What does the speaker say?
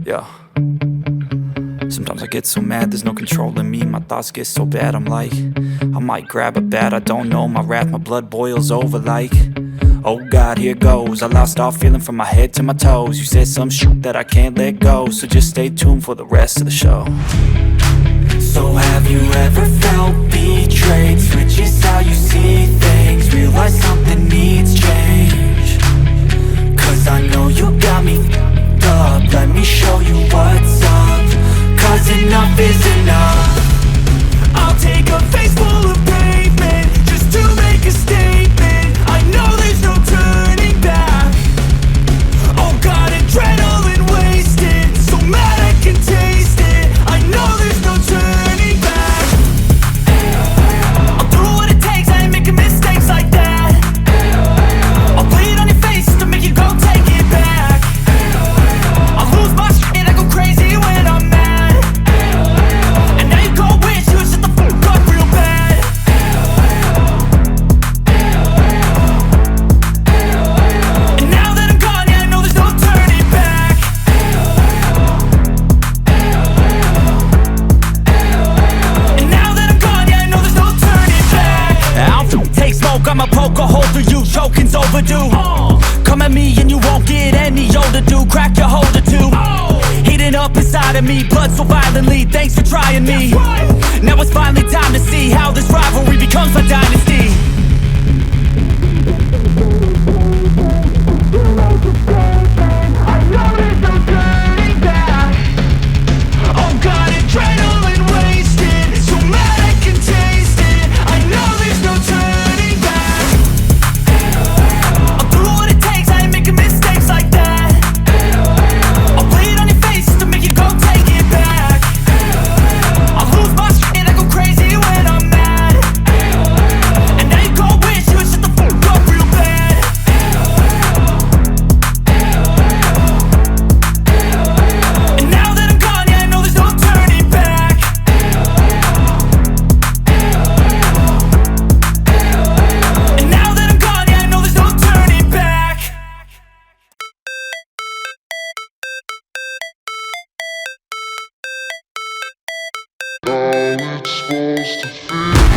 Yeah. Sometimes I get so mad, there's no controlling me. My thoughts get so bad, I'm like, I might grab a bat, I don't know. My wrath, my blood boils over like, oh God, here goes. I lost all feeling from my head to my toes. You said some shit that I can't let go, so just stay tuned for the rest of the show. So have you ever felt betrayed? Switches how you see things, realize something needs change. Cause I know you got me f***ed up, let me show you what's up. Cause enough is enough. I'll take a face full of pavement just to make a statement. I know there's no turning back. Oh God, adrenaline wasted, so mad I can taste it. I know there's no turning back. I'll do what it takes, I ain't making mistakes like that. I'll bleed on your face to make you go take it back. I'll lose my shit, I go crazy when I'm mad. And now you go wish you would shut the fuck up real bad. And now that I'm gone, yeah, I know there's no turning back. And now that I'm gone, yeah, I know there's no turning back. I'll take smoke, I'ma poke a hole through you, choking's overdue. Come at me and you won't get any older, dude. Crack your holder too. Heating up inside of me, blood so violently, thanks for trying me. Now it's finally time to see how this rivalry becomes a dynasty. I know there's no turning back. Oh God, adrenaline wasted, so mad I can taste it. I know there's no turning back. I'll do what it takes, I ain't making mistakes like that. I'll bleed on your face to make you go take it back. I'll lose my shit, I go crazy when I'm mad. And now you go wish you would shut the fuck up real bad. And now that I'm gone, yeah, I know there's no turning back. And now that I'm gone, yeah, I know there's no turning back. How it's supposed to feel.